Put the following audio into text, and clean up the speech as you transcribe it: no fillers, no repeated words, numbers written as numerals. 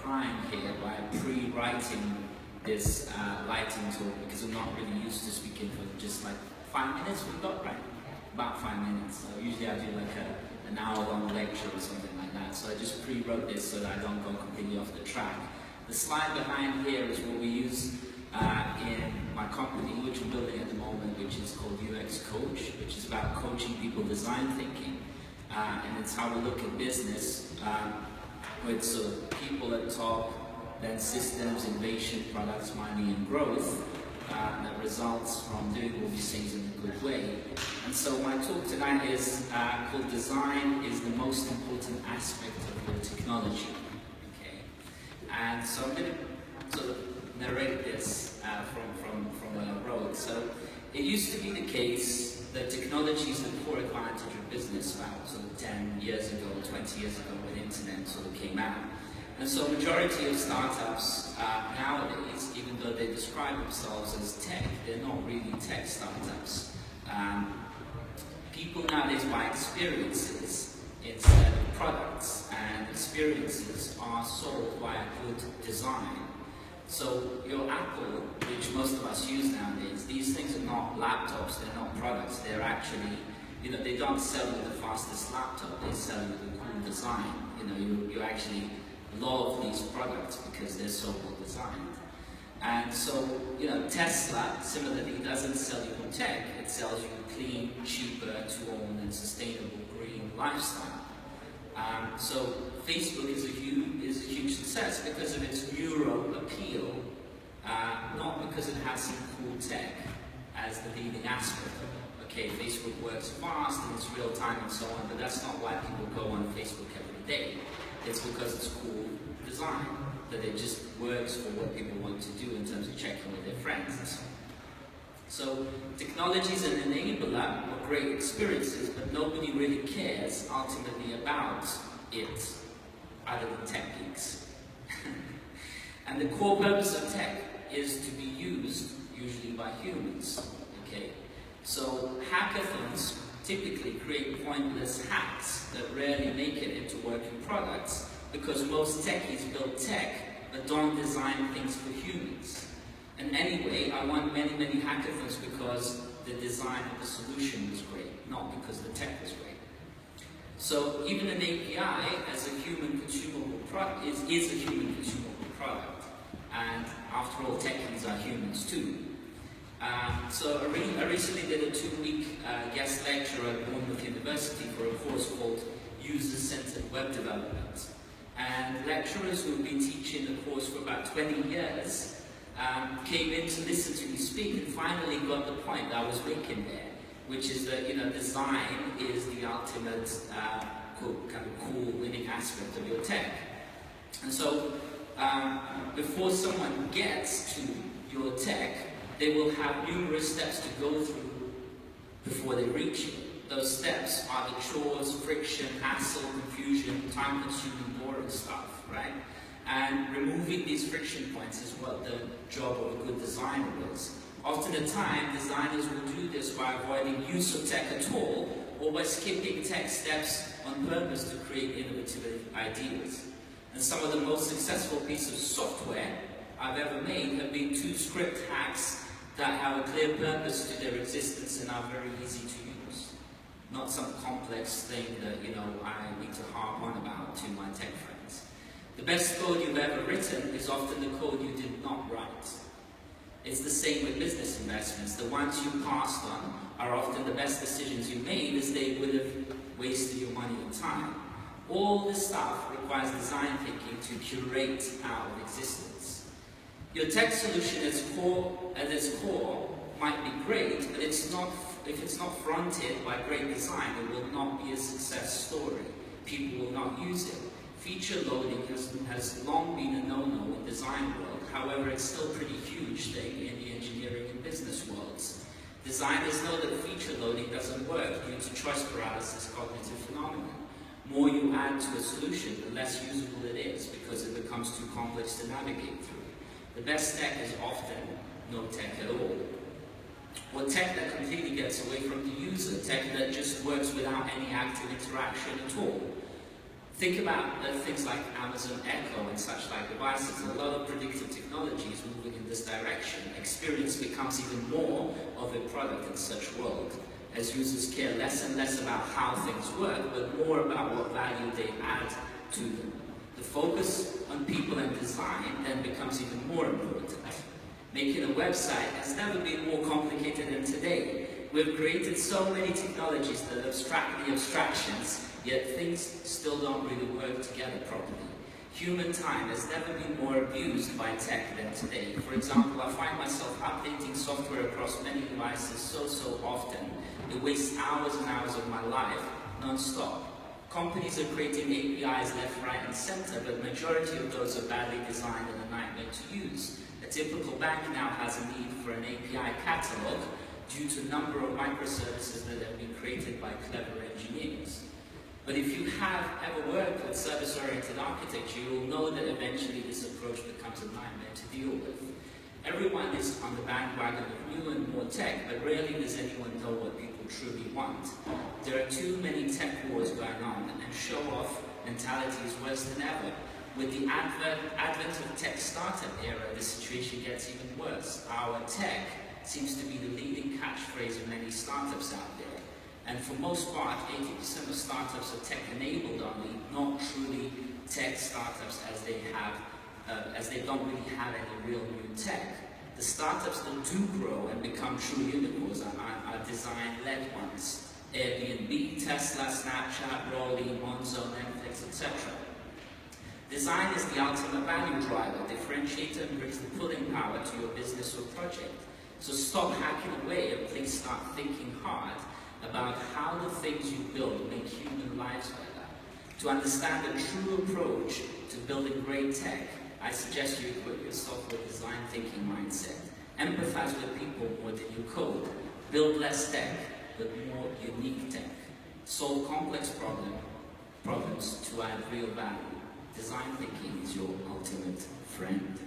crime here by pre-writing this lighting talk, because I'm not really used to speaking for just like 5 minutes. We've got, right? About 5 minutes. So usually I do like an hour-long lecture or something like that. So I just pre-wrote this so that I don't go completely off the track. The slide behind here is what we use in my company, which we're building at the moment, which is called UX Coach, which is about coaching people design thinking. And it's how we look at business with sort of people at top, then systems, innovation, products, money, and growth that results from doing all these things in a good way. And so my talk tonight is called Design is the most important aspect of your technology. Okay, and so I'm going to sort of narrate this from what I wrote. So it used to be the case that technology is the core advantage of business about sort of 10 years ago, 20 years ago when the internet sort of came out. And so a majority of startups nowadays, even though they describe themselves as tech, they're not really tech startups. People nowadays buy experiences instead of products, and experiences are sold by a good design. So your Apple, which most of us use nowadays, these things are not laptops, they're not products, they're actually, you know, they don't sell you the fastest laptop, they sell you the cool design. You know, you actually love these products because they're so well designed. And so, you know, Tesla similarly doesn't sell you tech, it sells you a clean, cheaper to own and sustainable green lifestyle. So Facebook is a huge success because of its neuro appeal, not because it has some cool tech as the leading aspect of it. Okay, Facebook works fast and it's real time and so on, but that's not why people go on Facebook every day. It's because it's cool design, that it just works for what people want to do in terms of checking with their friends and so on. So technology is an enabler of great experiences, but nobody really cares ultimately about it other than tech geeks. And the core purpose of tech is to be used usually by humans. Okay? So hackathons typically create pointless hacks that rarely make it into working products because most techies build tech but don't design things for humans. And anyway, I won many hackathons because the design of the solution was great, not because the tech was great. So even an API as a human consumable product is a human consumable product. And after all, techies are humans too. So I recently did a 2-week guest lecture at Bournemouth University for a course called User-Centered Web Development. And lecturers who have been teaching the course for about 20 years came in to listen to me speak and finally got the point that I was making there, which is that, you know, design is the ultimate cool winning aspect of your tech. And so before someone gets to your tech, they will have numerous steps to go through before they reach it. Those steps are the chores, friction, hassle, confusion, time-consuming, boring stuff, right? And removing these friction points is what the job of a good designer is. Often at time, designers will do this by avoiding use of tech at all, or by skipping tech steps on purpose to create innovative ideas. And some of the most successful pieces of software I've ever made have been 2 script hacks that have a clear purpose to their existence and are very easy to use. Not some complex thing that, you know, I need to harp on about to my tech friends. The best code you've ever written is often the code you did not write. It's the same with business investments. The ones you passed on are often the best decisions you made, as they would have wasted your money and time. All this stuff requires design thinking to curate out of existence. Your tech solution at its core might be great, but if it's not fronted by great design, it will not be a success story. People will not use it. Feature loading has long been a no-no in design world. However, it's still a pretty huge thing in the engineering and business worlds. Designers know that feature loading doesn't work due to choice paralysis cognitive phenomenon. More you add to a solution, the less usable it is because it becomes too complex to navigate through. The best tech is often no tech at all. Or tech that completely gets away from the user, tech that just works without any active interaction at all. Think about things like Amazon Echo and such like devices. A lot of predictive technology is moving in this direction. Experience becomes even more of a product in such world, as users care less and less about how things work, but more about what value they add to them. The focus on people and design then becomes even more important. Making a website has never been more complicated than today. We've created so many technologies that abstract the abstractions, yet things still don't really work together properly. Human time has never been more abused by tech than today. For example, I find myself updating software across many devices so often. It wastes hours and hours of my life, non-stop. Companies are creating APIs left, right, and center, but the majority of those are badly designed and a nightmare to use. A typical bank now has a need for an API catalog due to the number of microservices that have been created by clever engineers. But if you have ever worked with service-oriented architecture, you will know that eventually this approach becomes a nightmare to deal with. Everyone is on the bandwagon of new and more tech, but rarely does anyone know what people truly want. There are too many tech wars going on, and show-off mentality is worse than ever. With the advent of tech startup era, the situation gets even worse. Our tech seems to be the leading catchphrase of many startups out there. And for most part, 80% of startups are tech-enabled only, not truly tech startups as they don't really have any real new tech. The startups that do grow and become true unicorns are design-led ones. Airbnb, Tesla, Snapchat, Rolly, Monzo, Netflix, etc. Design is the ultimate value driver, differentiator, and brings the pulling power to your business or project. So stop hacking away and please start thinking hard about how the things you build make human lives better. To understand the true approach to building great tech, I suggest you equip yourself with design thinking mindset. Empathize with people more than you code. Build less tech, but more unique tech. Solve complex problems to add real value. Design thinking is your ultimate friend.